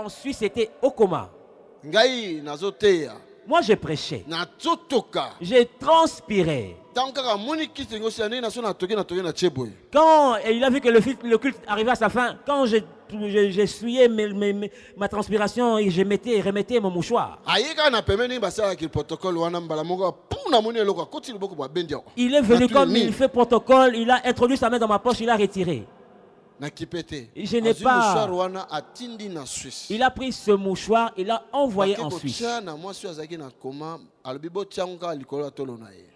en Suisse était au coma. Ngai nazoteya. Moi, je prêchais. Nazotoka. J'ai transpiré. Tankaka moni kiti ngosi ane na so na toki na cheboy. Quand il a vu que le culte arrivait à sa fin, quand j'essuyais ma transpiration et je remettais mon mouchoir. Il est venu comme il fait protocole, il a introduit sa main dans ma poche, il a retiré. Je n'ai pas. Il a pris ce mouchoir, il l'a envoyé en Suisse.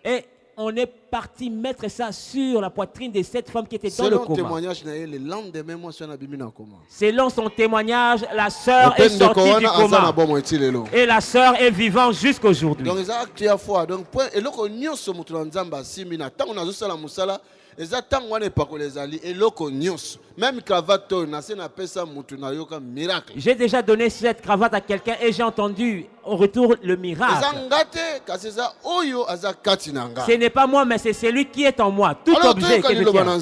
Et on est parti mettre ça sur la poitrine de cette femme qui était dans le coma. Selon son témoignage, la sœur est sortie du coma. Et la sœur est vivante jusqu'aujourd'hui. Donc, j'ai déjà donné cette cravate à quelqu'un et j'ai entendu au retour le miracle. Ce n'est pas moi, mais c'est celui qui est en moi. Tout objet que je tiens.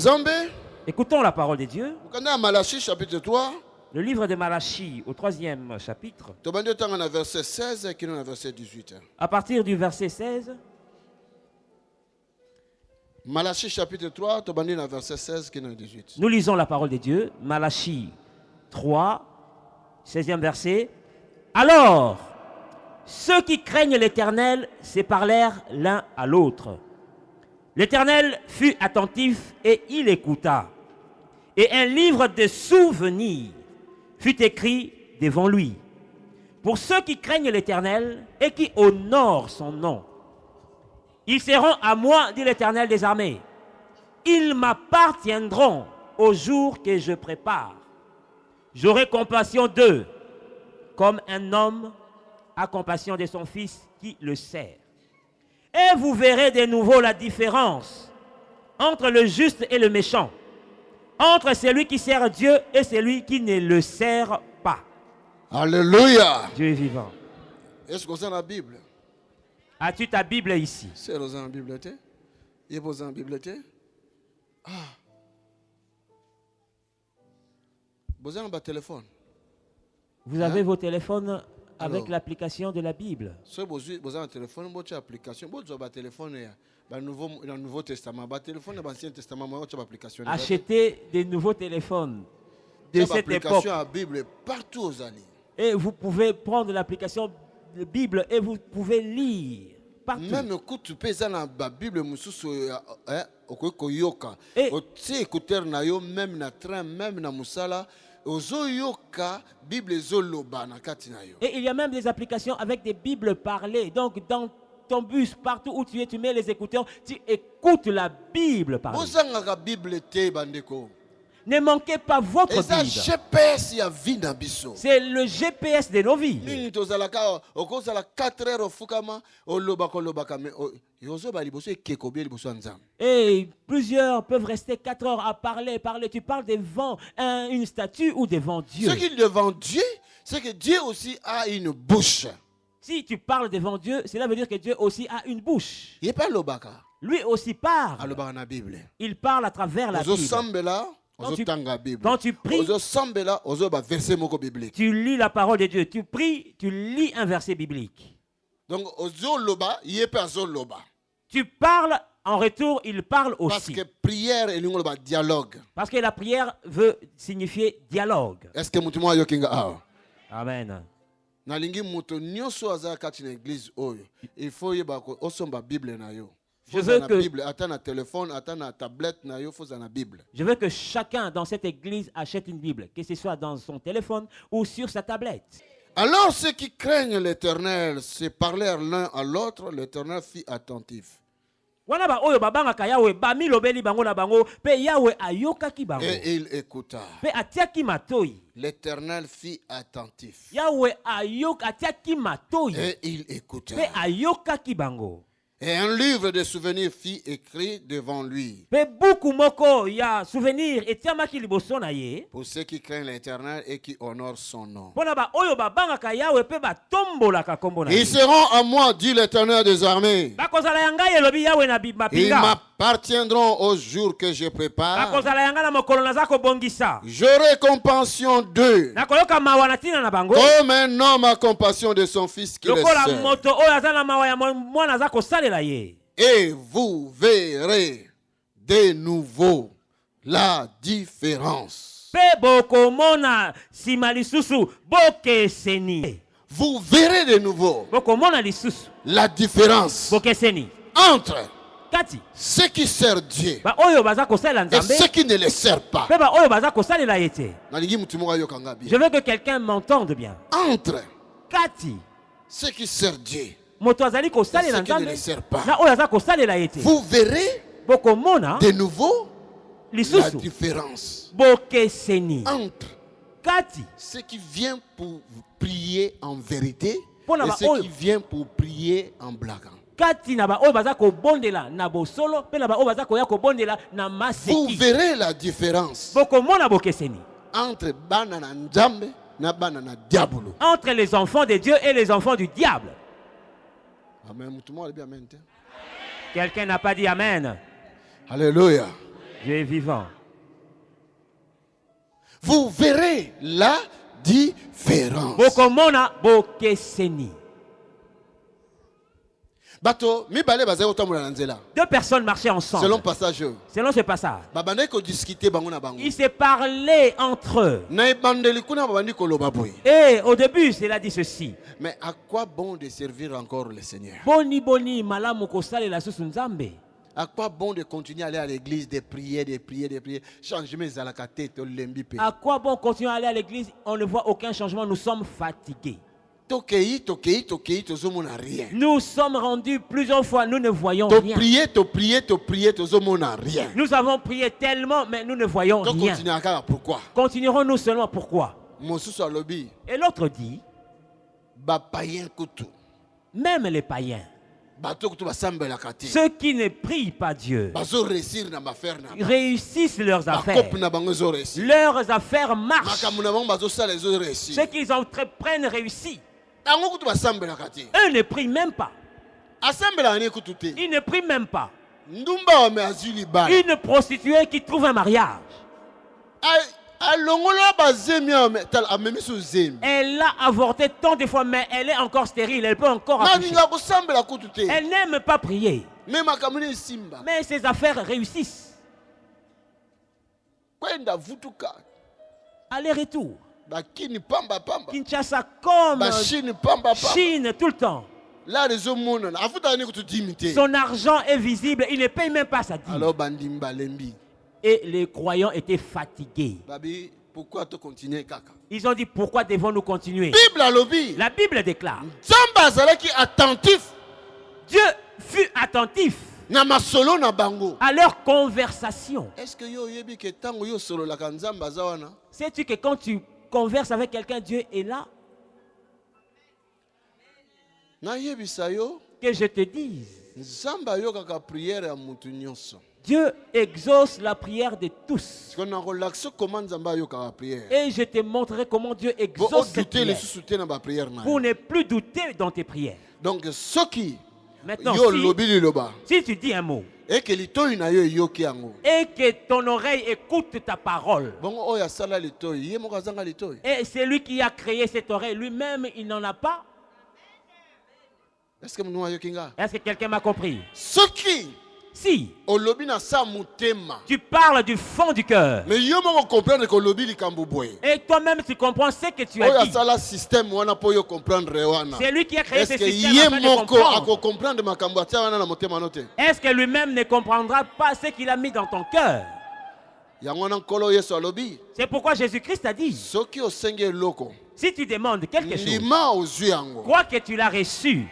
Écoutons la parole de Dieu. Le livre de Malachie au 3e chapitre. À partir du verset 16. Malachie chapitre 3, verset 16 qui est 18. Nous lisons la parole de Dieu. Malachie 3, 16e verset. Alors, ceux qui craignent l'Éternel se parlèrent l'un à l'autre. L'Éternel fut attentif et il écouta. Et un livre de souvenirs fut écrit devant lui. Pour ceux qui craignent l'Éternel et qui honorent son nom. Ils seront à moi, dit l'Éternel des armées. Ils m'appartiendront au jour que je prépare. J'aurai compassion d'eux, comme un homme a compassion de son fils qui le sert. Et vous verrez de nouveau la différence entre le juste et le méchant, entre celui qui sert Dieu et celui qui ne le sert pas. Alléluia. Dieu est vivant. Est-ce que c'est la Bible? As-tu ta Bible ici? C'est la Bible. Il pose la Bible. Ah. Vous avez un téléphone. Vous avez vos téléphones avec l'application de la Bible. Si vous avez un téléphone, vous avez une application. Vous avez un téléphone dans le Nouveau Testament. Un téléphone dans l'Ancien Testament, vous avez une application. Achetez des nouveaux téléphones de cette époque. La Bible partout aux années. Et vous pouvez prendre l'application de Bible et vous pouvez lire partout. Même quand tu peux dans la Bible, même na train, même na musala, et il y a même des applications avec des Bibles parlées. Donc dans ton bus, partout où tu es, tu mets les écouteurs, tu écoutes la Bible parler. Ne manquez pas votre Bible. C'est le GPS de nos vies. Et plusieurs peuvent rester 4 heures à parler. Tu parles devant une statue ou devant Dieu. Ce qui est devant Dieu, c'est que Dieu aussi a une bouche. Si tu parles devant Dieu, cela veut dire que Dieu aussi a une bouche. Il parle au baka. Lui aussi parle. Il parle à travers la Bible. Quand tu pries, tu lis la parole de Dieu. Tu pries, tu lis un verset biblique. Donc, tu parles, en retour, il parle aussi. Parce que prière est un dialogue. Parce que la prière veut signifier dialogue. Est-ce que mutumo yokinga awa? Amen. Nalingi muto nyonso aza kati na église oyo. Il faut yeba ko osomba Bible na yo. Je veux que chacun dans cette église achète une Bible, que ce soit dans son téléphone ou sur sa tablette. Alors ceux qui craignent l'Éternel se parlèrent l'un à l'autre, l'Éternel fit attentif. Et il écouta. L'Éternel fit attentif. Et il écouta. Et un livre de souvenirs fit écrit devant lui. Pour ceux qui craignent l'Éternel et qui honorent son nom. Ils seront à moi, dit l'Éternel des armées. Ils appartiendront au jour que je prépare. bakozala yanga na mokolo naza kobongisa. J'aurai compassion d'eux, Nakoyoka mawa na tina na bango. comme un homme a compassion de son fils qui le Lokola sert. moto oyo aza na mawa ya mwana aza kosalela ye. Et vous verrez de nouveau la différence. Pe bokomona sima lisusu bokeseni. Vous verrez de nouveau Bokomona lisusu la différence bokeseni. entre Kati ceux qui servent Dieu ba oyo baza kosalela et nzambe ceux qui ne le servent pas. pe ba oyo baza kosalela ye te. Nalingi mutu moko ayokanga bien. Je veux que quelqu'un m'entende bien. Entre Kati ceux qui servent Dieu, moto azali kosalela ceux qui ne nzambe le servent pas. na oyo aza kosalela ye te. Vous verrez Bokomona de nouveau la lisusu différence bokeseni. entre Kati ceux qui viennent pour prier en vérité Pona et ba ceux oyo. qui viennent pour prier en blaguant. kati na ba oyo baza kobondela na bosolo pe na ba oyo baza koya kobondela na Vous maseki. verrez la différence Bokomona bokeseni entre bana na nzambe na bana na diabolo. entre les enfants de Dieu et les enfants du diable. Amen. Mutu moko alibi amen te. Quelqu'un n'a pas dit Amen. Alléluia. Dieu est vivant. Vous verrez la différence. Bokomona bokeseni. Bato mibale bazali kotambola na nzela. Deux personnes marchaient ensemble. Selon passage oyo. Selon ce passage, Babandaki kodiscuter bango na bango. ils se parlaient entre eux. Na ebandeli kuna babandi koloba boye. Et au début, cela dit ceci. Mais à quoi bon de servir encore le Seigneur? Boni boni malamu kosalela susu nzambe. À quoi bon de continuer à aller à l'église, de prier, de prier, de prier? Changement ezalaka te to lembi pe. À quoi bon continuer à aller à l'église? On ne voit aucun changement. Nous sommes fatigués. Tokei, tozomona rien. Nous sommes rendus plusieurs fois. Nous ne voyons To rien. prier, tozomona rien. Nous avons prié tellement, mais nous ne voyons To rien. continuer à pourquoi? Continuerons-nous seulement pourquoi? Mosusu alobi, Et l'autre dit, ba païen kutu. même les païens, Bato kutu basambelaka te. ceux qui ne prient pas Dieu, Bazo réussir na affaire na. réussissent leurs affaires. Bakop na bango zo réussir. Leurs affaires marchent. Makambo na bango bazo sala zo réussir. Ce qu'ils entreprennent réussit. Tango kutu basambelaka te. Eux ne prient même pas. Asambela ni kutu te. Ils ne prient même pas. Ndumba wa me azuli ba. Une prostituée qui trouve un mariage. Alongola bazemi amemi so zemi. Elle a avorté tant de fois, mais elle est encore stérile. Elle peut encore accoucher. Maninga kosambela kutu te. Elle n'aime pas prier. Mais makambo ni simba. Mais ses affaires réussissent. Kwenda vutuka. Aller-retour. Bakini pamba pamba. Kinshasa comme Bachine pamba pamba. Chine tout le temps. Là les hommes afuta ni kutu dimité. Son argent est visible. Il ne paye même pas sa dîme. Alors bandimba lembi. Et les croyants étaient fatigués. Babi, pourquoi tu continues kaka? Ils ont dit, pourquoi devons-nous continuer? Bible a lobby. La Bible déclare, Nzamba azalaki attentif Dieu fut attentif na masolo na bango. à leur conversation. Est-ce que yo yebi ke tango yo solo la kanzamba zawana? Sais-tu que quand tu converses avec quelqu'un, Dieu est là? Na yebisa yo Que je te dise, nzamba yo kaka prière ya mutu nyonso. Dieu exauce la prière de tous. Parce qu'on a relaxé comment nzamba yo kaka prière. Et je te montrerai comment Dieu Bo exauce cette douter les prière. sous-soutenir na ba prière na. Pour ne plus douter dans tes prières. Donc ce qui Maintenant, yo lobi liloba si tu dis un mot et que litoyi na yo yoki yango. et que ton oreille écoute ta parole, Bongo oya sala litoyi, ye moko azanga litoyi. et celui qui a créé cette oreille, lui-même, il n'en a pas. Est-ce que mnou yoki nga? Est-ce que quelqu'un m'a compris? Ce qui Si olobi na sa mutema. tu parles du fond du cœur, Mais yo moko comprendre que olobi likambo boye. et toi-même tu comprends ce que tu as Oya dit, sala système wana po yo comprendre wana. c'est lui qui a créé Est-ce ce que système ye afin de moko comprendre. ako comprendre makambo atia wana na motema note? Est-ce que lui-même ne comprendra pas ce qu'il a mis dans ton cœur? Yango na nkolo Yesu alobi. C'est pourquoi Jésus-Christ a dit, Soki osenge loko. si tu demandes quelque chose, Lima ozwi yango. crois que tu l'as reçu,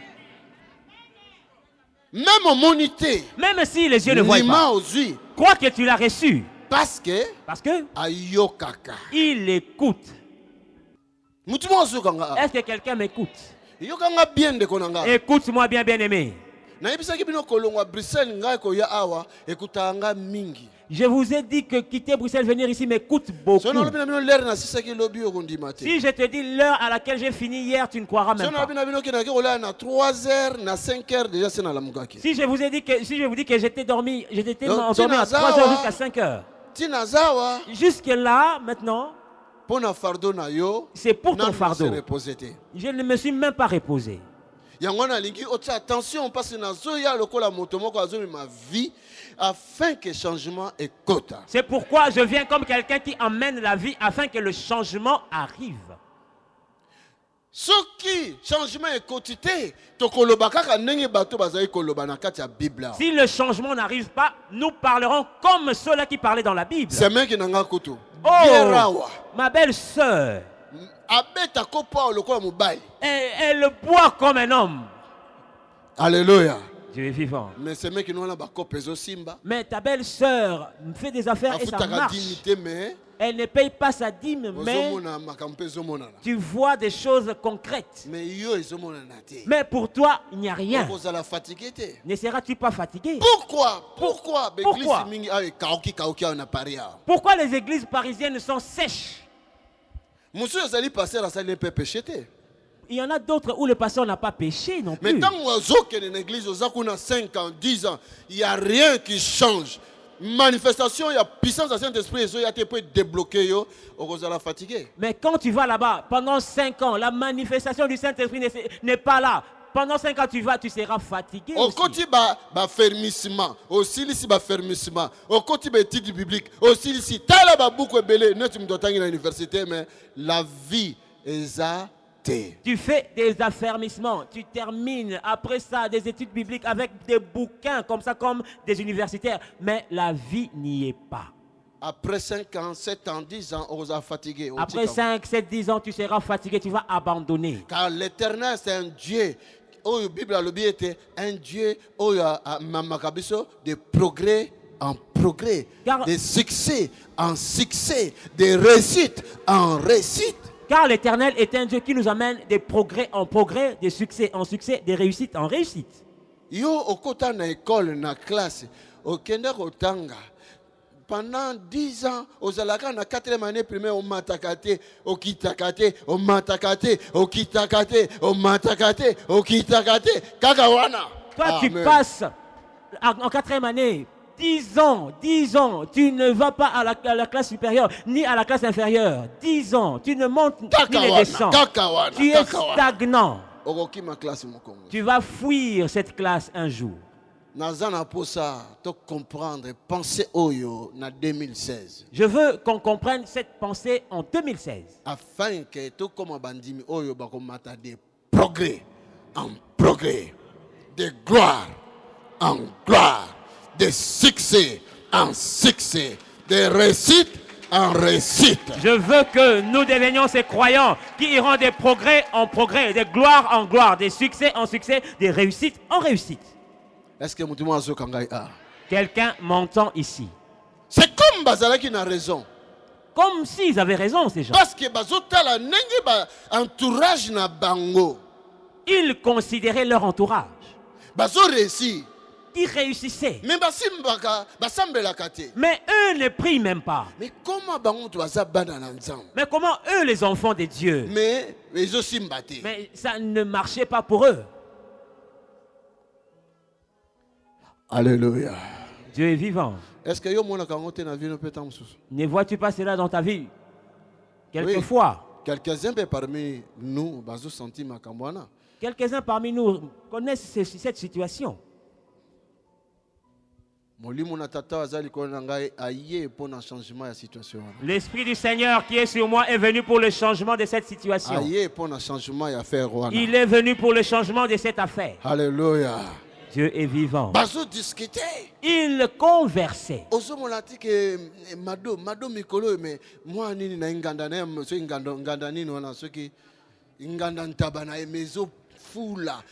Même au monité. même si les yeux ne voient Lima pas, ozwi. crois que tu l'as reçu, Parce que parce que ayokaka. il écoute. Mutu mo ozokanga. Est-ce que quelqu'un m'écoute? Yokanga bien de konanga. Écoute-moi bien, bien-aimé. nayebisaki bino kolongwa Bruxelles ngai koya awa ekutanga mingi. Je vous ai dit que quitter Bruxelles, venir ici m'écoute beaucoup. So nalobi na bino l'heure na sisaki lobi okondima te. Si je te dis l'heure à laquelle j'ai fini hier, tu ne croiras même So nalobi pas. na bino ke na ke kola na 3h na 5h déjà c'est na lamukaki. Si je vous dis que j'étais endormi Donc, à 3h jusqu'à 5h. Tina zawa Jusque là, maintenant, pona fardo na yo. c'est pour ton nanu fardeau. se reposer te. Je ne me suis même pas reposé. Yango na lingi otia attention parce que nazo ya lokola moto moko azomi ma vie afin que changement ekota. C'est pourquoi je viens comme quelqu'un qui emmène la vie afin que le changement arrive. Soki changement ekoti te tokoloba kaka ndenge bato bazali koloba na kati ya Bible. Si le changement n'arrive pas, nous parlerons comme ceux-là qui parlaient dans la Bible. C'est même qui nanga kutu. Oh, ma belle sœur, Abeta kopa lokola mobali. elle boit comme un homme. Alléluia. Dieu est vivant. Mais c'est même qui nous ba kopezo simba. Mais ta belle sœur fait des affaires et ça marche. Dignité mais Elle ne paye pas sa dîme, mais tu vois des choses concrètes. Mais pour toi, il n'y a rien. Ne seras-tu pas fatigué? Pourquoi les églises parisiennes sont sèches? Il y en a d'autres où le pasteur n'a pas péché non plus. Mais tant que dans l'église, on a 5 ans, 10 ans, il n'y a rien qui change. Manifestation, il y a puissance du Saint-Esprit, il y a des points débloqués, on est fatigué. Mais quand tu vas là-bas, pendant 5 ans, la manifestation du Saint-Esprit n'est pas là. Pendant 5 ans, tu seras fatigué. Au côté de fermissement, aussi ici, fermissement, au côté de l'étude biblique, aussi ici, tu as beaucoup de belé, nous sommes dans l'université, mais la vie est à. Tu fais des affermissements, tu termines après ça des études bibliques avec des bouquins comme ça, comme des universitaires, mais la vie n'y est pas. Après 5 ans, 7 ans, 10 ans, on va fatigué. Après 5, 7, 10 ans, tu seras fatigué, tu vas abandonner. Car l'Éternel, c'est un Dieu. La Bible a été un Dieu de progrès en progrès, de succès en succès, de réussite en réussite. Car l'Éternel est un Dieu qui nous amène des progrès en progrès, des succès en succès, des réussites en réussite. Yo okota na école, na classe, okenda kotanga. Pendant 10 ans, ozalaka na 4e année primaire, omatakate, okitakate, omatakate, okitakate, omatakate, okitakate, kakawana. Toi, tu passes en 4e année. 10 ans, tu ne vas pas à la classe supérieure, ni à la classe inférieure. 10 ans, tu ne montes ni ne descends. Tu es stagnant. Tu vas fuir cette classe un jour. Je veux qu'on comprenne cette pensée en 2016. Afin que tout comme bandimi oyo bakomata de progrès en progrès, de gloire en gloire, de succès en succès, de réussite en réussite. Je veux que nous devenions ces croyants qui iront de progrès en progrès, de gloire en gloire, de succès en succès, de réussite en réussite. Est-ce que Moutouma Kangai a? Quelqu'un m'entend ici? C'est comme Bazala qui a raison. Comme s'ils avaient raison, ces gens. Parce que Bazotala nenge entourage na bango. Ils considéraient leur entourage. Bazo réussi. Ils réussissaient. Mais eux ne prient même pas. Mais comment eux, les enfants de Dieu? Mais ça ne marchait pas pour eux. Alléluia. Dieu est vivant. Est-ce que ne vois-tu pas cela dans ta vie? Quelquefois. Oui. Quelques-uns parmi nous, quelques-uns parmi nous connaissent cette situation. L'Esprit du Seigneur qui est sur moi est venu pour le changement de cette situation. Il est venu pour le changement de cette affaire. Alléluia. Dieu est vivant. Il conversait.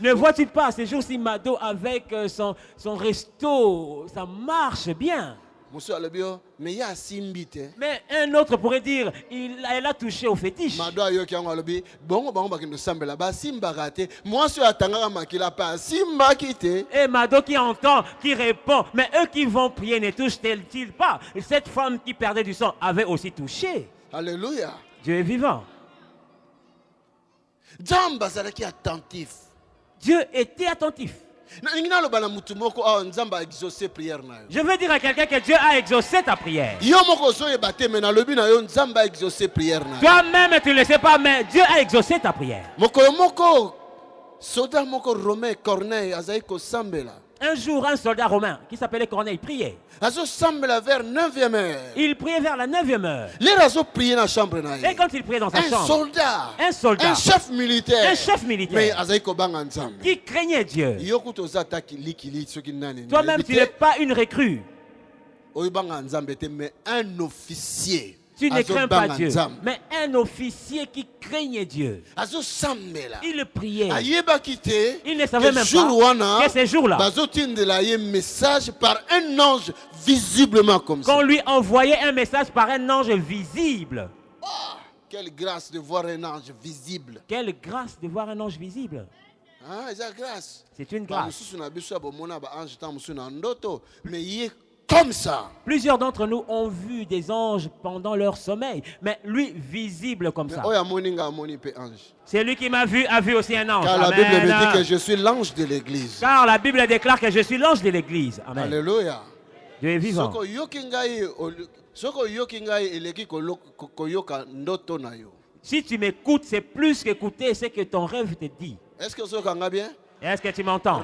Ne vois-tu pas ces jours-ci Mado avec son resto, ça marche bien. mosusu alobi o mais ye asimbi te. Mais un autre pourrait dire, elle a touché au fétiche. Mado ayoki yango alobi bongo bango bakende osambela basimbaka te mwasi oyo atangaka makila mpe asimbaki te. Et Mado qui entend, qui répond, mais eux qui vont prier ne touchent-ils pas? Cette femme qui perdait du sang avait aussi touché. Alléluia. Dieu est vivant. Nzambe azalaki attentif. Dieu était attentif. nalingi naloba na mutu moko awa nzambe aexauce prière na yo. Je veux dire à quelqu'un que Dieu a exaucé ta prière. Yo moko ozoyeba te me nalobi na yo nzambe aexauce prière na yo. Toi-même tu ne le sais pas, mais Dieu a exaucé ta prière. Mokolo moko soda moko Romain Corneille azali kosambela. Un jour, un soldat romain qui s'appelait Corneille priait. Azosambela vers 9e heure. Il priait vers la 9e heure. L'air azo prier na chambre na ye. Et quand il priait dans sa chambre, un soldat, un chef militaire, mais azali kobanga nzambe. qui craignait Dieu. Yo kuto zata kilikili soki nani. Toi-même, tu n'es pas une recrue. Oyibanga nzambe te mais un officier. Tu ne crains pas Dieu, mais un officier qui craignait Dieu. Il priait. Il ne savait même pas que ces jours-là, message par un ange visiblement comme ça. Qu'on lui envoyait un message par un ange visible. Oh, quelle grâce de voir un ange visible. Quelle grâce de voir un ange visible. Ah, c'est une grâce. Mais comme ça. Plusieurs d'entre nous ont vu des anges pendant leur sommeil, mais lui visible comme ça. C'est lui qui m'a vu, a vu aussi un ange. Car la Bible me dit que je suis l'ange de l'église. Car la Bible déclare que je suis l'ange de l'église. Amen. Alléluia. Dieu est vivant. Si tu m'écoutes, c'est plus qu'écouter ce que ton rêve te dit. Est-ce que ça va bien? Est-ce que tu m'entends?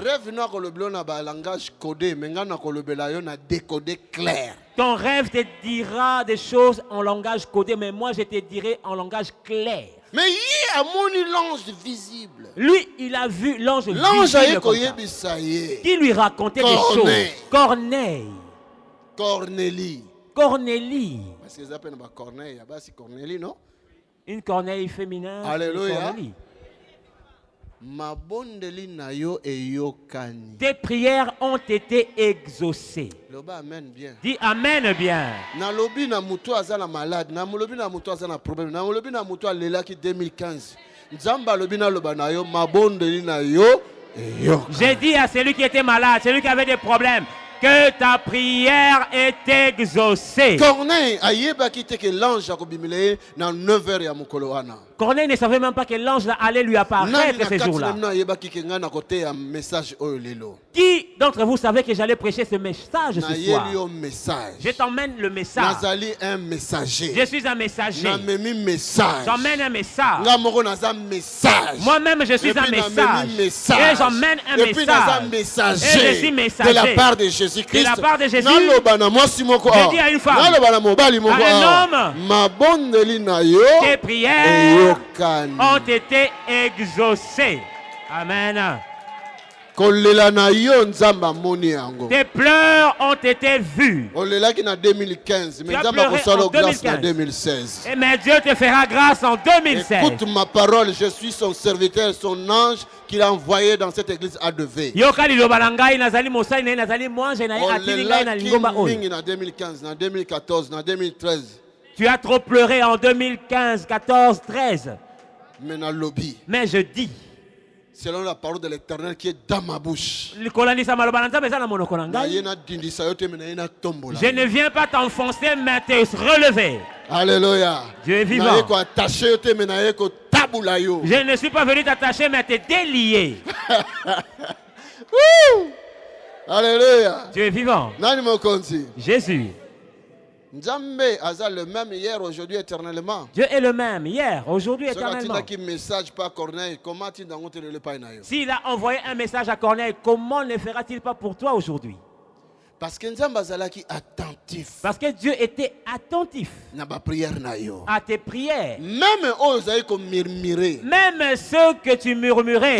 Ton rêve te dira des choses en langage codé, mais moi je te dirai en langage clair. Mais il a l'ange visible. Lui, il a vu l'ange visible qui lui racontait des choses. Corneille. Cornélie. Parce qu'ils appellent Corneille, c'est Cornélie, non? Une Corneille féminin. Alléluia. Tes prières ont été exaucées. Amen bien. Dis Amen bien. Nalobi na mutu azana malade, nalobi na mutu azana problème, nalobi na mutu alelaki 2015. Nzamba lobi na loba na yo mabondeli na yo eyo. J'ai dit à celui qui était malade, celui qui avait des problèmes, que ta prière est exaucée. Corneille ayeba ki te que l'ange akobimile na 9h ya mukolo wana. Corneille ne savait même pas que l'ange allait lui apparaître ces jours-là. Qui d'entre vous savait que j'allais prêcher ce message ce soir? Je t'emmène le message. Je suis un messager. J'emmène un message. Moi-même, je suis un message. Et j'emmène un message. Et je suis messager. De la part de Jésus-Christ. De la part de Jésus. Je dis à une femme, à un homme, tes prières ont été exaucées. Amen. Tes pleurs ont été vus. Tu as pleuré en 2015. Et mais Dieu te fera grâce en 2016. Écoute ma parole, je suis son serviteur, son ange qu'il a envoyé dans cette église à Devé. En 2015, en 2014, en 2013. Tu as trop pleuré en 2015, 14, 13. Mais je dis, selon la parole de l'Éternel qui est dans ma bouche, je ne viens pas t'enfoncer, mais te relever. Alléluia. Dieu est vivant. Je ne suis pas venu t'attacher, mais te délier. Alléluia. Dieu est vivant. Jésus. Nzambe aza le même hier, aujourd'hui, éternellement. Dieu est le même hier, aujourd'hui, éternellement. S'il a envoyé un message à Corneille, comment ne fera-t-il pas pour toi aujourd'hui? Parce que Nzambe azalaki attentif. Parce que Dieu était attentif à tes prières. Même ceux que tu murmurais.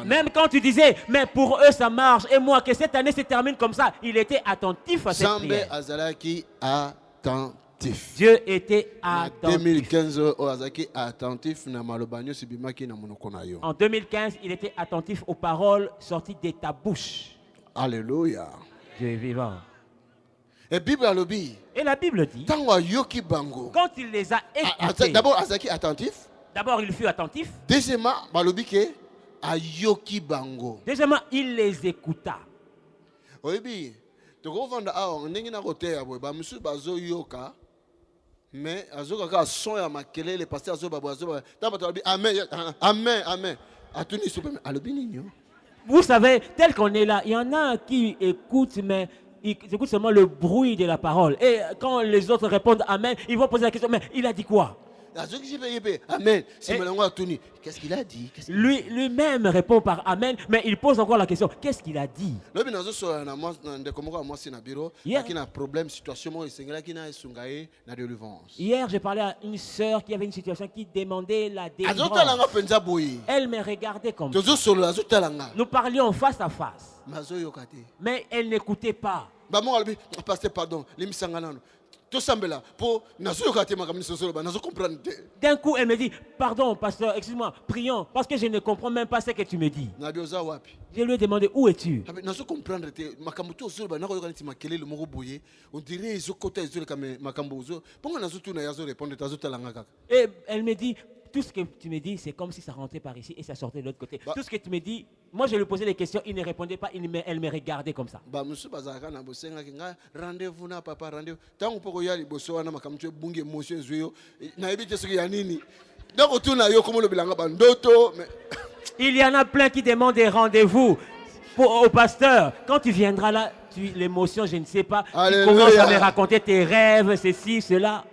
Même quand tu disais, mais pour eux ça marche, et moi que cette année se termine comme ça, il était attentif à cette prière. attentif. Dieu était En attentif. 2015, Ozaki attentif na malobanyo sibimaki na monoko na yo. En 2015, il était attentif aux paroles sorties de ta bouche. Alléluia. Dieu est vivant. Et Bible alobi. Et la Bible dit, Tango yoki bango. quand il les a écoutés, D'abord Azaki attentif. d'abord il fut attentif. Deuxièmement, balobi ke ayoki bango. Deuxièmement, il les écouta. Oyebi, toko vanda awa ndenge na koteya boy ba musu bazo yoka. Mais azoka ka son ya makelele pasteur azo babo azo tamba to amen amen amen. Atuni super alobi ninyo. Vous savez, tel qu'on est là, il y en a qui écoutent, mais ils écoutent seulement le bruit de la parole. Et quand les autres répondent Amen, ils vont poser la question, mais il a dit quoi? Amen. Qu'est-ce qu'il a dit? Lui-même répond par Amen, mais il pose encore la question, qu'est-ce qu'il a dit? Hier, j'ai parlé à une sœur qui avait une situation qui demandait la délivrance. Elle me regardait comme ça. Nous parlions face à face. Mais elle n'écoutait pas. D'un coup, elle me dit, pardon, pasteur, excuse-moi, prions, parce que je ne comprends même pas ce que tu me dis. Je lui ai demandé, où es-tu? Et elle me dit, tout ce que tu me dis, c'est comme si ça rentrait par ici et ça sortait de l'autre côté. Tout ce que tu me dis, moi je lui posais des questions, il ne répondait pas, elle me regardait comme ça. Rendez-vous na papa, rendez-vous. Il y en a plein qui demandent des rendez-vous au pasteur. Quand tu viendras là, l'émotion, je ne sais pas, tu commences à me raconter tes rêves, ceci, cela.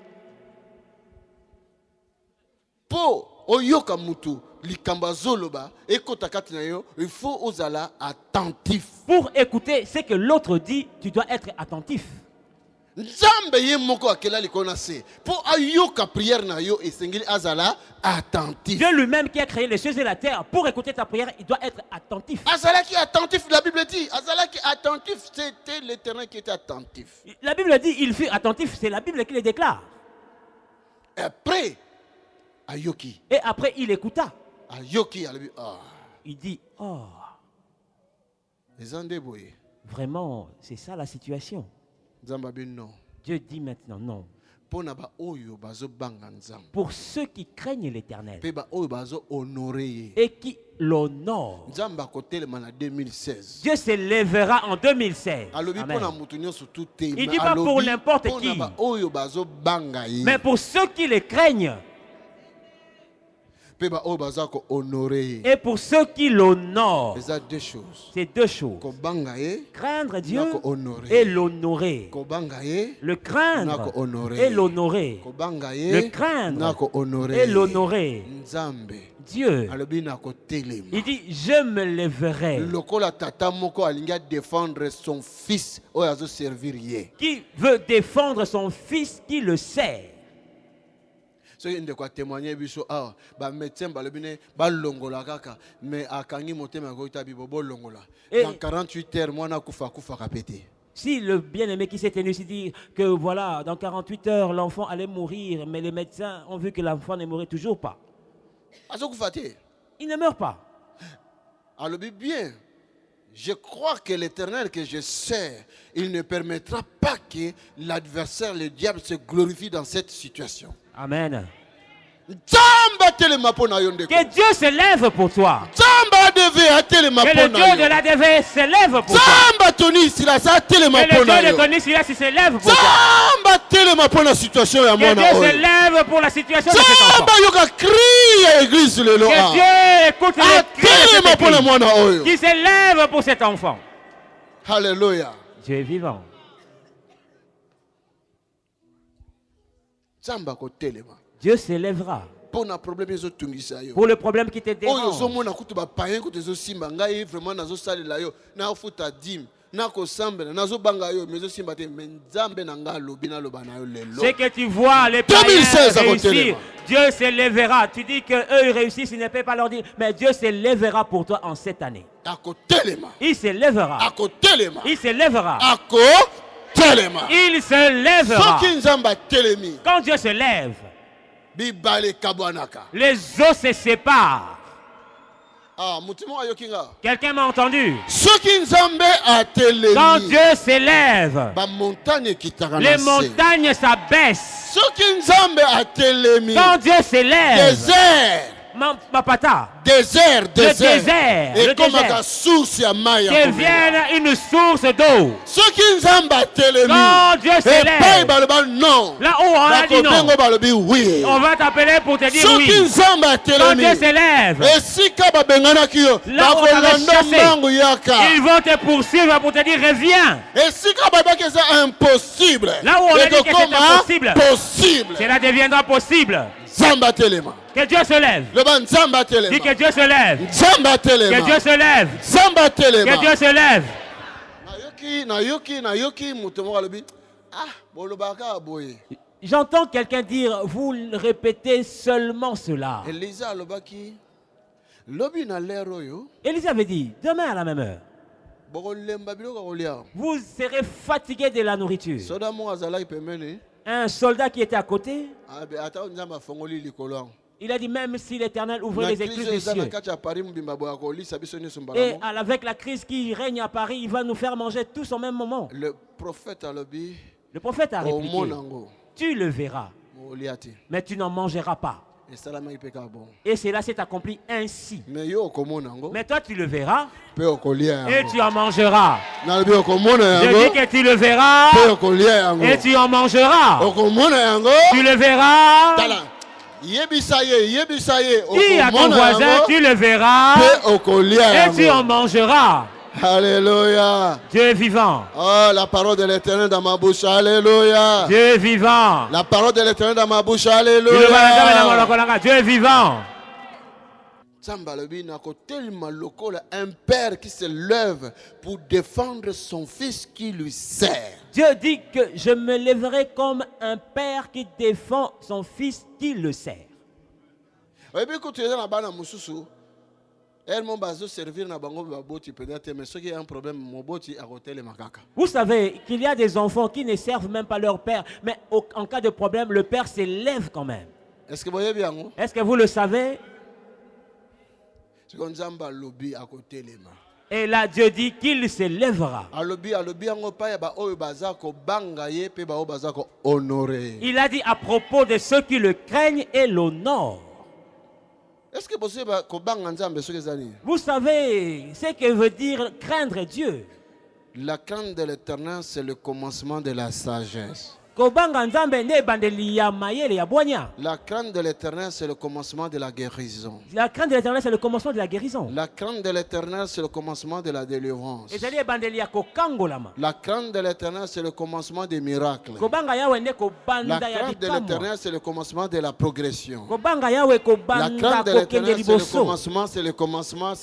Oyoka mutu likamba zoloba ekotakati na yo, il faut ozala attentif. Pour écouter ce que l'autre dit, tu dois être attentif. Nzambe ye moko akela likona se pour ayoka prière na yo esengeli azala attentif. Dieu lui-même qui a créé les cieux et la terre, pour écouter ta prière, il doit être attentif. Azala qui attentif, la Bible dit. Azala qui attentif, c'était l'Éternel qui était attentif. La Bible dit il fut attentif, c'est la Bible qui le déclare. Et après Ayoki. Et après, il écouta. Ayoki, il dit, oh. Vraiment, c'est ça la situation. Dieu dit maintenant non. Pour ceux qui craignent l'Éternel et qui l'honorent, Dieu se lèvera en 2016. Amen. Il ne dit pas pour n'importe qui, mais pour ceux qui le craignent. Et pour ceux qui l'honorent, c'est deux choses. Craindre Dieu et l'honorer. Le craindre et l'honorer. Le craindre et l'honorer. Dieu, il dit, je me lèverai. Qui veut défendre son fils qui le sert? Ceux qui ont témoigné, médecin mais à Kangi dans 48 heures, moi, si le bien-aimé qui s'est tenu ici dit que voilà, dans 48 heures, l'enfant allait mourir, mais les médecins ont vu que l'enfant ne mourrait toujours pas. Il ne meurt pas. Alors bien, je crois que l'Éternel que je sers, il ne permettra pas que l'adversaire, le diable, se glorifie dans cette situation. Amen. Que Dieu se lève pour toi. Que le Dieu de la DV se lève pour toi. Que le Dieu de Tony Silas se lève pour toi. Que Dieu se lève pour la situation de cet enfant. Que Dieu écoute les cris de qui se lève pour cet enfant. Alléluia. Dieu est vivant. Dieu se lèvera pour le problème qui te dérange. Ce que tu vois, les païens réussir, Dieu se lèvera. Tu dis qu'eux ils réussissent, il ne peut pas leur dire, mais Dieu se lèvera pour toi en cette année. Il se lèvera. Il se lèvera. telema. Il se lèvera. Soki nzamba telemi. Quand Dieu se lève, Bibale kabwanaka. les eaux se séparent. Ah, mutima ayokinga. Quelqu'un m'a entendu? Soki nzambe a telemi. Quand Dieu s'élève, Ba montagne kitaka les na se. montagnes s'abaissent. Soki nzambe a telemi. Quand Dieu s'élève, Désert. ma pata Désert. désert, Et le comme désert la source ya mai ya komela. devienne une source d'eau. Soki nzambe a telemi. Quand Dieu Epai s'élève, baloba non. là où on a dit non, Bakobengo balobi oui. on va t'appeler pour te dire Soki oui. nzambe a Quand telemi. Dieu s'élève, Esika babenganaki yo. là où on t'avait Bakolanda chassé, mbangu yaka. ils vont te poursuivre pour te dire reviens. Esika babaki eza impossible. Là où on a dit que c'est Ekokoma impossible, possible. cela deviendra possible. Nzambe telema. Que Dieu se lève. Loba nzambe telema. Dis que Dieu se lève. Nzambe telema. Que Dieu se lève. Nzambe telema. Que Dieu se lève. Nayoki mutu moko alobi. Ah, bolobaka boye. J'entends quelqu'un dire, vous répétez seulement cela. Elisa alobaki. Lobi na lero yo. Élisée avait dit, demain à la même heure, Bokolemba biloko kolia. vous serez fatigué de la nourriture. Soda mo azalaki pembeni. Un soldat qui était à côté, Ata nzambe afongoli likolo. il a dit, même si l'Éternel ouvre les écluses des cieux, et avec la crise qui règne à Paris, il va nous faire manger tous au même moment. Le prophète alobi. Le prophète a répliqué, tu le verras, mais tu n'en mangeras pas. Et cela s'est accompli ainsi. Mais toi, tu le verras et tu en mangeras. Je dis que tu le verras et tu en mangeras. Tu le verras. Dis à ton voisin, tu le verras et tu en mangeras. Alléluia. Dieu est vivant. Oh, la parole de l'Éternel dans ma bouche. Alléluia. Dieu est vivant. La parole de l'Éternel dans ma bouche. Alléluia. Dieu est vivant. Un père qui se lève pour défendre son fils qui lui sert. Dieu dit que je me lèverai comme un père qui défend son fils qui le sert. Vous savez qu'il y a des enfants qui ne servent même pas leur père, mais en cas de problème, le père s'élève quand même. Est-ce que vous voyez bien? Est-ce que vous le savez? Et là, Dieu dit qu'il se lèvera. Il a dit à propos de ceux qui le craignent et l'honorent. Est-ce que vous savez ce que veut dire craindre Dieu? La crainte de l'Éternel, c'est le commencement de la sagesse. La crainte de l'Éternel, c'est le commencement de la guérison. La crainte de l'Éternel, c'est le commencement de la guérison. La crainte de l'Éternel, c'est le commencement de la délivrance. La crainte de l'Éternel, c'est le commencement des miracles. La crainte de l'Éternel, c'est le commencement de la progression. La crainte de l'Éternel, c'est le commencement, c'est le commencement.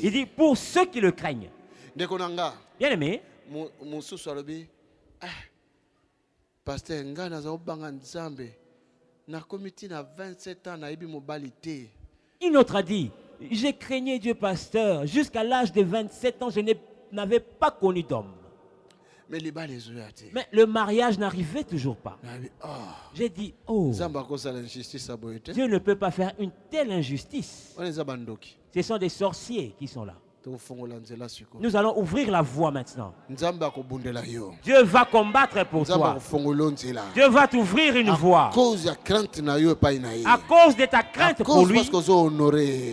Il dit pour ceux qui le craignent. Bien aimé, pasteur nga naza obanga nzambe na komiti na 27 ans na ibi mobilité. Une autre a dit, j'ai craigné Dieu pasteur jusqu'à l'âge de 27 ans, je n'avais pas connu d'homme. Mais le mariage n'arrivait toujours pas. J'ai dit, oh, Dieu ne peut pas faire une telle injustice. Ce sont des sorciers qui sont là. Nous allons ouvrir la voie maintenant. Dieu va combattre pour toi. Dieu va t'ouvrir une voie. À cause de ta crainte pour lui.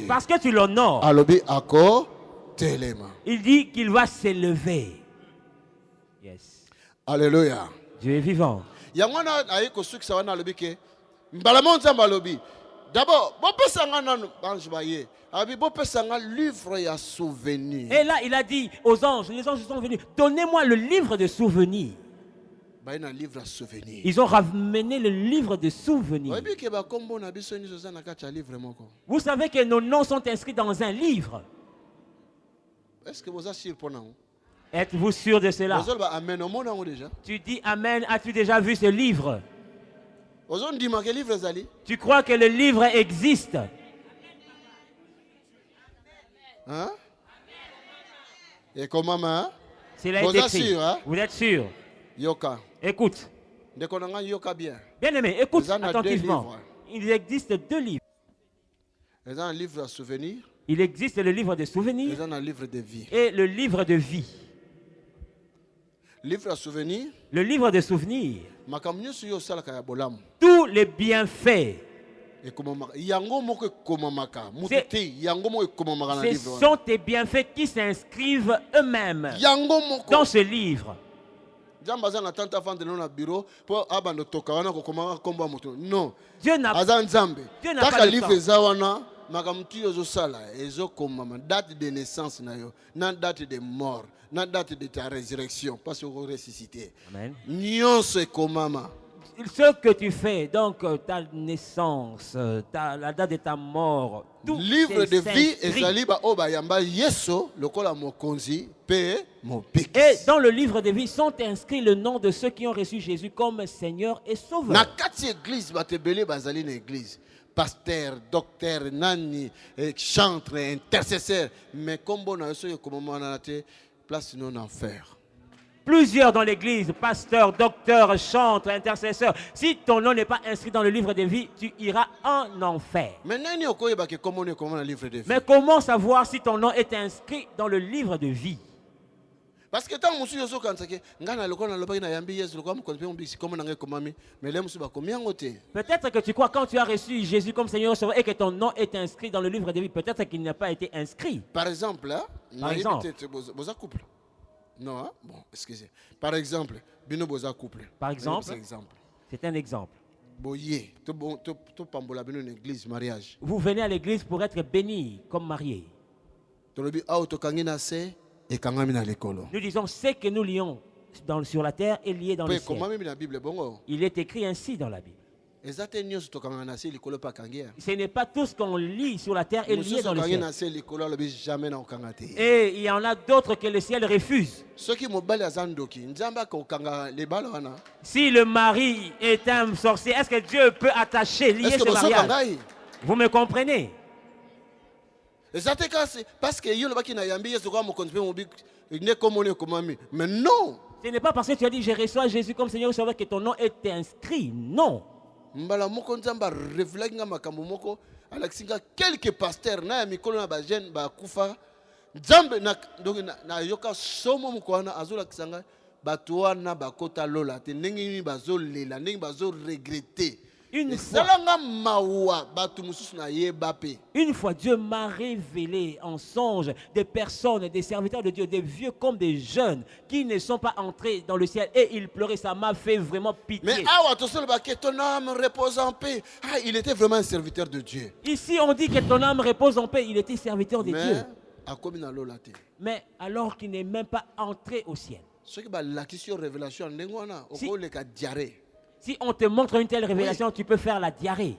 Parce que tu l'honores. Il dit qu'il va s'élever. Yes. Alléluia. Dieu est vivant. D'abord, et là, il a dit aux anges, les anges sont venus, donnez-moi le livre de souvenirs. Ils ont ramené le livre de souvenirs. Vous savez que nos noms sont inscrits dans un livre. Est-ce que vous êtes sûr pour nous? Êtes-vous sûr de cela? Tu dis Amen. As-tu déjà vu ce livre? Tu crois que le livre existe? Hein? Et comment, hein? C'est là Vous été êtes écrit. sûr, hein? Vous êtes sûr? Yoka. Écoute. Ndekonanga yoka bien. Bien aimé, écoute Ils en ont deux attentivement. livres. Il existe 2 livres. Ils ont un livre à souvenir. Il existe le livre de souvenirs Ils ont un livre de vie. et le livre de vie. Livre à souvenir. Le livre de souvenirs, Makambo nyonso yo osalaka ya bolamu. tous les bienfaits, Ekomamaka. Yango moko ekomamaka. Mutu C'est- te. Yango moko ekomamaka na ce livre wana. sont tes bienfaits qui s'inscrivent eux-mêmes Yango moko. dans ce livre. Nzambe aza na tante afandela na bureau mpo abanda toka wana kokomaka kombo ya moto. Non. Dieu n'a Aza Nzambe. Dieu n'a Kaka pas le livre temps. eza wana makambo tu ozosala ezokomama. Date de naissance na yo. Na date de mort. Na date de ta résurrection. Parce que vous ressuscité. Amen. Nyonso ekomama. Ce que tu fais, donc ta naissance, la date de ta mort, tout Livre de vie s'inscrit. ezali ba oyo bayamba Yesu lokola mokonzi pe mopiki. Et dans le livre de vie sont inscrits le nom de ceux qui ont reçu Jésus comme Seigneur et Na Sauveur. kati église bato ebele bazali na église. Pasteur, docteur, nani, chantre, intercesseur. Mais kombo na yo soki ekomama wana te place non enfer. Plusieurs dans l'église, pasteurs, docteurs, chantres, intercesseurs. Si ton nom n'est pas inscrit dans le livre de vie, tu iras en enfer. Mais nani okoyeba ke kombo ni ekomama na livre de vie? Mais comment savoir si ton nom est inscrit dans le livre de vie? Parce que tant mosusu ozokanisa ke ngai na lokola nalobaki na yambi Yesu lokola mokonzi mpe mobikisi kombo na ngai ekomami mais le mosusu bakomi yango te. Peut-être que tu crois quand tu as reçu Jésus comme Seigneur et Sauveur et que ton nom est inscrit dans le livre de vie. Peut-être qu'il n'a pas été inscrit. Par exemple, hein, Par exemple. boza couple. Non, hein? Bon, excusez. Par exemple, bino boza couple. Par exemple. Par exemple. C'est un exemple. Boye, to pambola bino une église mariage. Vous venez à l'église pour être béni comme marié. Tolobi a otokangi na se e kangami na lekolo. Nous disons ce que nous lions sur la terre est lié dans le Pe ciel. komami na Bible bongo. Il est écrit ainsi dans la Bible. Ezate nyonso tokanga na se likolo pa kangi. Ce n'est pas tout ce qu'on lit sur la terre est lié dans le Kangi ciel. na se likolo alobi jamais na okanga te. Et il y en a d'autres que le ciel refuse. Soki mobali azandoki, nzamba ko kanga lebala wana. Si le mari est un sorcier, est-ce que Dieu peut attacher, lier Est-ce que ce bozo mariage? kangai? Vous me comprenez? Ezate kasi parce que yo lobaki na yambi Yesu kwa mokonzi mpe mobiki ne komone komami. Mais non. Ce n'est pas parce que tu as dit je reçois Jésus comme Seigneur et Sauveur que ton nom est inscrit. Non. Mbala moko nzamba révélaki nga makambo moko alakisinga quelques pasteurs na ya mikolo na ba jeune ba kufa nzambe na yoka somo moko wana azolakisa nga bato wana bakota lola te ndenge nini bazolela ndenge bazoregrete Une fois, esalanga mawa bato mosusu na yeba pe. une fois, Dieu m'a révélé en songe des personnes, des serviteurs de Dieu, des vieux comme des jeunes, qui ne sont pas entrés dans le ciel et ils pleuraient. Ça m'a fait vraiment pitié. Mais awa tosolobaki ton âme repose en paix. Ah, il était vraiment un serviteur de Dieu. Ici, on dit que ton âme repose en paix. Il était serviteur de Dieu. Mais akomi na lola te. Mais alors qu'il n'est même pas entré au ciel. Soki balakisi yo révélation ndenge wana Si- okoleka diarrhée. Si on te montre une telle révélation, tu peux faire la diarrhée.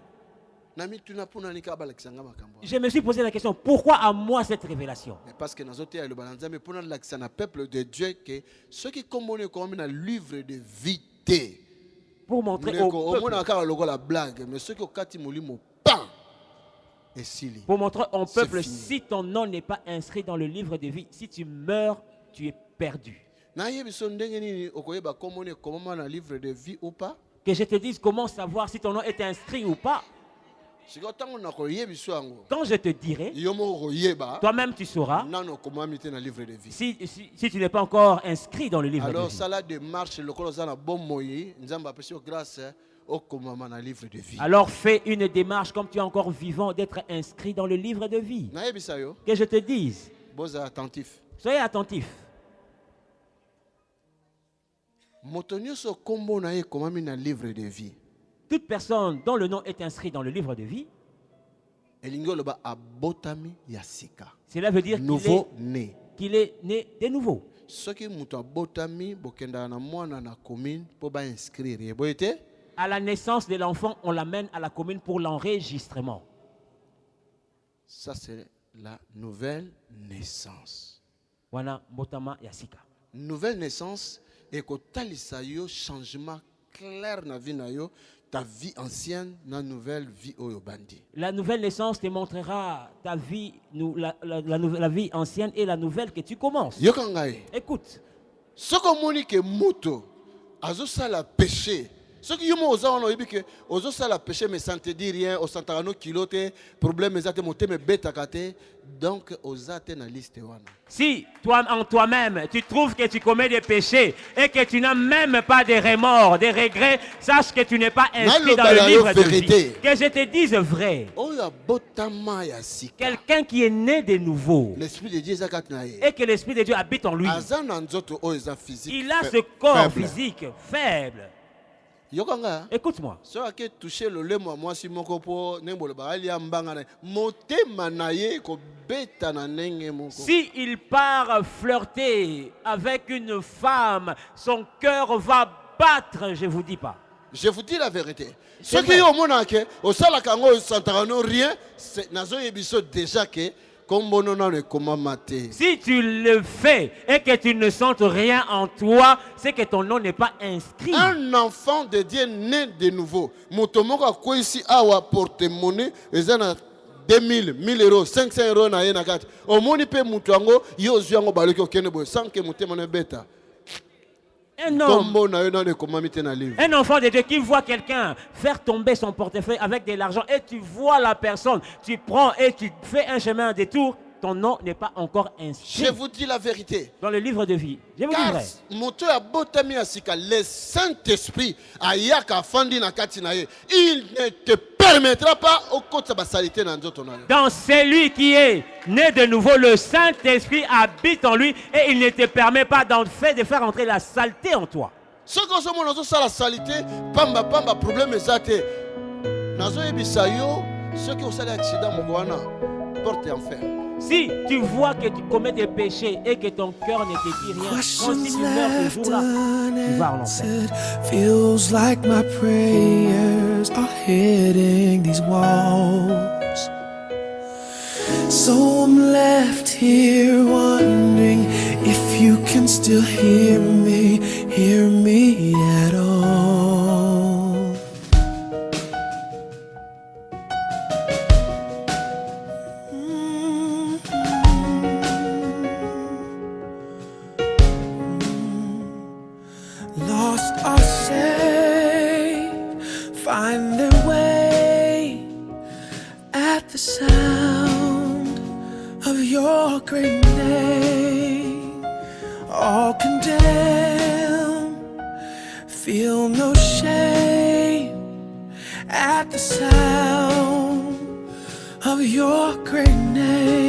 Nami tuna pona nika balakisa nga makambo. Je me suis posé la question, pourquoi à moi cette révélation? Mais parce que nazote ya loba nzambe pona lakisa na peuple de Dieu que ceux qui commonnent comme na livre de vie te. Pour montrer Ndeko au omona peuple, kaka lokola blague mais ceux qui okati molimo pan esili. pour montrer au C'est peuple, fini. si ton nom n'est pas inscrit dans le livre de vie, si tu meurs, tu es perdu. Na yebi so ndenge nini okoyeba commone komama na livre de vie ou pas? Que je te dise comment savoir si ton nom est inscrit ou pas. Siko tango na koyebi so yango. Quand je te dirai, Yo mo koyeba. toi-même tu sauras Nano komami te na livre de vie. si tu n'es pas encore inscrit dans le livre de Alors vie. ça la démarche lokolo za na bon moyi nzamba apesi yo grâce au komama na livre de vie. Alors fais une démarche comme tu es encore vivant d'être inscrit dans le livre de vie. Na yebisa yo Que je te dise, boza attentif. soyez attentifs. Moto nyonso kombo na ye komami na livre de vie. Toute personne dont le nom est inscrit dans le livre de vie, Elingo loba abotami ya sika. cela veut dire Nouveau né. qu'il est né de nouveau. Soki muto abotami bokenda na mwana na commune po ba inscrire. Ye boyete? À la naissance de l'enfant, on l'amène à la commune pour l'enregistrement. Ça c'est la nouvelle naissance. Wana Motama Yasika. Nouvelle naissance et kotalisa yo changement clair na vie na yo, ta vie ancienne, na nouvelle vie oyo bandi. La nouvelle naissance te montrera ta vie, la vie ancienne et la nouvelle que tu commences. Yokangaye. Écoute, Ce qu'on moni que moto, azo sala péché. Ce qui yomo oza wana oyebi que ozo sala péché mais ça ne te dit rien, osantaka no kilote, problème ezate moté me beta kate, donc ozate na liste wana. si toi, en toi-même, tu trouves que tu commets des péchés et que tu n'as même pas de remords, des regrets, sache que tu n'es pas inscrit dans le livre de vie. Que je te dise vrai. Quelqu'un qui est né de nouveau L'esprit de Dieu et que l'Esprit de Dieu habite en lui, il a ce corps physique faible. Écoute-moi. Si il part flirter avec une femme, son cœur va battre, je vous dis pas. Je vous dis la vérité. Ce qui est au monde, au salakango santarano rien, nazo yebiso déjà que si tu le fais et que tu ne sens rien en toi, c'est que ton nom n'est pas inscrit. Un enfant de Dieu né de nouveau. Motomoka ko ici awa porte-monnaie, ezana 2000, 1000 euros, 500 euros na yena kati. Omoni pe mutu ango yo zwango baloki okene boy sans que mutema ne beta. Un enfant de Dieu qui voit quelqu'un faire tomber son portefeuille avec de l'argent et tu vois la personne, tu prends et tu fais un chemin, un détour, ton nom n'est pas encore inscrit. Je vous dis la vérité. Dans le livre de vie. Je vous dis vrai. Le Saint-Esprit, il ne te permettra pas au côté de la saleté. Dans celui qui est né de nouveau, le Saint-Esprit habite en lui et il ne te permet pas de faire entrer la saleté en toi. Ce que nous avons la saleté, pamba problème est ceux qui ont fait l'accident, porte enfer. Si tu vois que tu commets des péchés et que ton cœur ne te dit rien, quand si tu meurs ce jour-là, tu vas en enfer. Feels like my prayers are hitting these walls. So I'm left here wondering if you can still hear me at all. Lost or saved, find their way at the sound of your great name. All condemned, feel no shame at the sound of your great name.